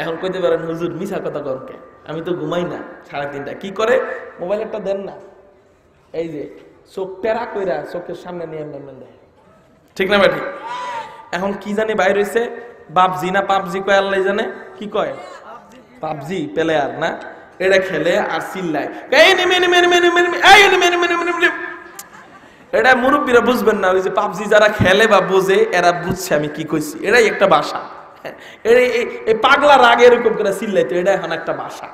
এখন কইতে পারেন হুজুর মিছা কথা কনকে, আমি তো ঘুমাই না 3:30টা। কি করে? মোবাইল একটা দেন না, এই যে চোখ টেরা কইরা চোখের সামনে নিয়ে দেয়, ঠিক না ভাই? এখন কি জানি বাইরে হইছে বাপজি না পাবজি কয় আল্লাহ জানে, কি কয় পাবজি প্লেয়ার না, এটা খেলে আর চিল্লায়, এটা মুরব্বীরা বুঝবেন না, ওই যে পাবজি যারা খেলে বা বোঝে এরা বুঝছে আমি কি কইছি, এটাই একটা ভাষা। এই পাগলা রাগ এরকম করে চিল্লাইতো, এটা এখন একটা ভাষা,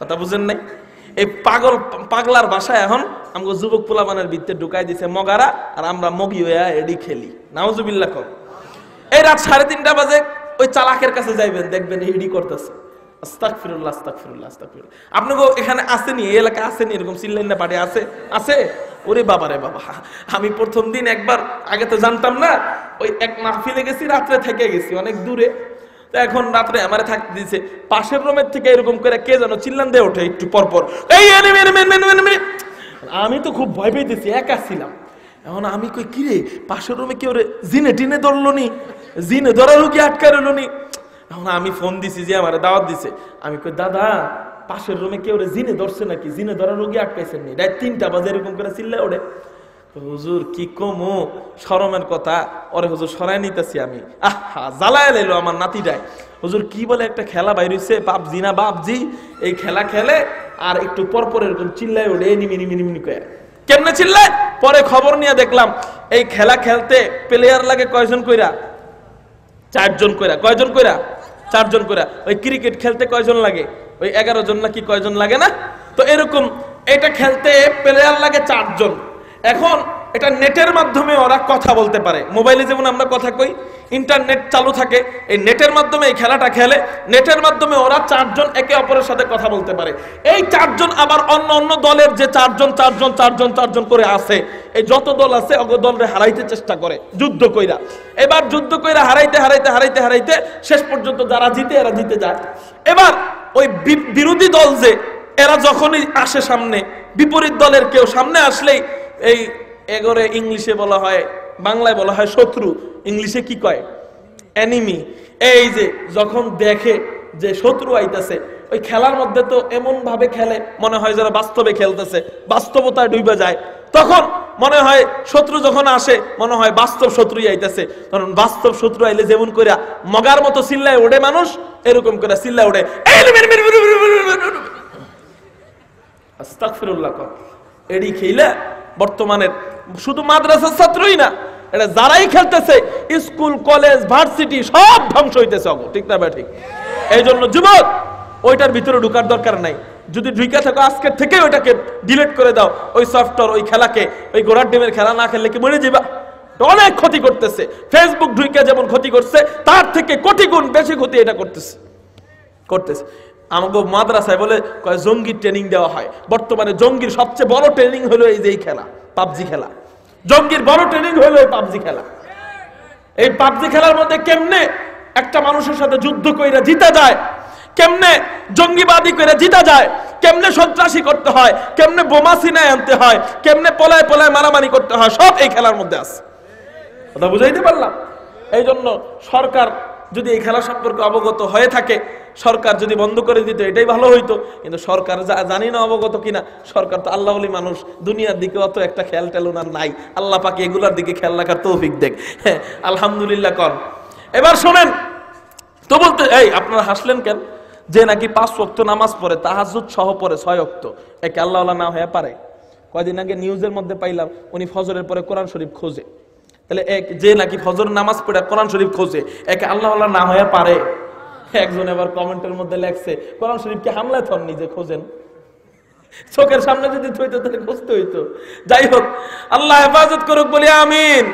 কথা বুঝেন নাই? এই পাগলার ভাষা এখন আমাকে যুবক পোলাপানের ভিতরে ঢুকাই দিছে মগারা, আর আমরা মগি হইয়া এডি খেলি, নাউজুবিল্লাহ কর। এই রাত 3:30 বাজে ওই চালাকের কাছে যাইবেন, দেখবেন এডি করতেছে, আস্তাগফিরুল্লাহ আস্তাগফিরুল্লাহ আস্তাগফিরুল্লাহ। আপনাকে এখানে আসেনি, এই এলাকা আসেনি এরকম চিল্লাইন না পারে? আছে, আছে। ওরে বাবা রে বাবা, আমি প্রথম দিন একবার, আগে তো জানতাম না, ওই এক মাহফিলে গেছি, রাত্রে থেকে গেছি অনেক দূরে, তো এখন রাত্রে আমারে থাকতে দিছে, পাশের রুমের থেকে এরকম করে কে যেন চিল্লান দিয়ে ওঠে একটু পরপর, এই আমি তো খুব ভয় পেয়েছি, একা ছিলাম। এখন আমি কই কিরে পাশের রুমে কেউ জিনে টিনে ধরলো নি, জিনে ধরার রুগী আটকা রইল নি। এখন আমি ফোন দিছি, যে আমার দাওয়াত দিছে, আমি কই দাদা পাশের রুমে কেউ জিনে ধরছে নাকি, জিনে ধরার রোগী আটকাইছেন নি? রাত 3টা বাজে এরকম করে চিল্লা ওঠে। হুজুর কি কমো, শরমের কথা, ওরে হুজুর সরাই নিতেছি আমি, আহা জ্বালায় লাইলো আমার নাতিটাই। হুজুর কি বলে একটা খেলা বাইর হইছে, পাবজি না বাপজি, এই খেলা খেলে আর একটু পরপর এরকম চিল্লায় ওঠে, নিমি নিমি নিমি কয়ে। কেমনে চিল্লায়? পরে খবর নিয়ে দেখলাম এই খেলা খেলতে প্লেয়ার লাগে কয়জন কইরা? 4 জন কইরা। কয়জন কইরা? 4 জন কইরা। ওই ক্রিকেট খেলতে কয়জন লাগে? ওই 11 জন নাকি কয়জন লাগে না? তো এরকম এটা খেলতে প্লেয়ার লাগে 4 জন। এখন এটা নেটের মাধ্যমে ওরা কথা বলতে পারে, মোবাইলে যেমন আমরা কথা কই, ইন্টারনেট চালু থাকে, এই নেটের মাধ্যমে এই খেলাটা খেলে, নেটের মাধ্যমে ওরা 4 জন একে অপরের সাথে কথা বলতে পারে। এই 4 জন আবার অন্য অন্য দলের যে 4 জন করে আছে, এই যত দল আছে অগো দলরে হারাইতে চেষ্টা করে যুদ্ধ কইরা। এবার যুদ্ধ কইরা হারাইতে শেষ পর্যন্ত যারা জিতে এরা জিতে যায়। এবার ওই বিরোধী দল যে এরা যখনই আসে সামনে, বিপরীত দলের কেউ সামনে আসলেই এই এগরে ইংলিশে বলা হয়, বাংলায় বলা হয় শত্রু, ইংলিশে কি কয়? এনিমি। এই যে যখন দেখে যে শত্রু আইতাছে, ওই খেলার মধ্যে তো এমন ভাবে খেলে মনে হয় যারা বাস্তবে খেলতেছে, বাস্তবতায় ডুবে যায়। তখন মনে হয় শত্রু যখন আসে মনে হয় বাস্তব শত্রুই আইতাছে, কারণ বাস্তব শত্রু আইলে যেমন করে মগার মতো চিল্লায় ওঠে মানুষ, এরকম করে চিল্লায় ওঠে, আস্তাগফিরুল্লাহ কর। এডি খেইলা বর্তমানের শুধু মাদ্রাসার ছাত্রই না, এটা যারাই খেলতেছে স্কুল কলেজ ভার্সিটি সব ধ্বংস হইতেছে, ঠিক না ভাই? ঠিক। এই জন্য যুবক ওইটার ভিতরে ঢুকার দরকার নাই, যদি ঢুকে থাকো আজকের থেকে ওইটাকে ডিলিট করে দাও, ওই সফটওয়্যার, ওই খেলাকে, ওই গোড়ার ডিমের খেলা না খেললে কি মরে যাবা? অনেক ক্ষতি করতেছে। ফেসবুক ঢুকে যেমন ক্ষতি করছে, তার থেকে কোটি গুণ বেশি ক্ষতি এটা করতেছে। আমাকে মাদ্রাসায় বলে কয় জঙ্গি ট্রেনিং দেওয়া হয়। বর্তমানে জঙ্গির সবচেয়ে বড় ট্রেনিং হলো এই যে খেলা, পাবজি খেলা। জঙ্গির বড় ট্রেনিং হলো এই পাবজি খেলা। এই পাবজি খেলার মধ্যে কেমনে একটা মানুষের সাথে যুদ্ধ কইরা জিতা যায়, কেমনে জঙ্গিবাদী করে জিতা যায়, কেমনে সন্ত্রাসী করতে হয়, কেমনে বোমা সিনায় আনতে হয়, কেমনে পলায় পলায় মারামারি করতে হয়, সব এই খেলার মধ্যে আছে। কথা বুঝাইতে পারলাম? এই জন্য সরকার যদি এই খেলা সম্পর্কে অবগত হয়ে থাকে, সরকার যদি বন্ধ করে দিত এটাই ভালো হইতো। কিন্তু সরকার জানি না অবগত কিনা, সরকার তো আল্লাহ ওলি মানুষ, দুনিয়ার দিকে অত একটা খেয়াল টেল ওনার নাই। আল্লাহ পাক এগুলার দিকে খেয়াল রাখার তৌফিক দেখ। হ্যাঁ, আলহামদুলিল্লাহ কর। এবার শোনেন তো, বলতে এই আপনারা হাসলেন কেন? যে নাকি 5 ওয়াক্ত নামাজ পড়ে, তাহাজ্জুদ সহ পড়ে 6 ওয়াক্ত, একে আল্লাহ ওয়ালা না হয়ে পারে? কয়দিন আগে নিউজের মধ্যে পাইলাম উনি ফজরের পরে কোরআন শরীফ খোঁজে। তাহলে যে নাকি ফজর নামাজ পড়ে কোরআন শরীফ খোঁজে, একে আল্লাহ ওয়ালা না হয়ে পারে? একজন এবার কমেন্টের মধ্যে লেখছে, কোরআন শরীফকে হামলা থন নিজে খোঁজেন, চোখের সামনে যদি থইতো তাহলে খুঁজতে হইতো। যাই হোক, আল্লাহ হেফাজত করুক বলি আমিন।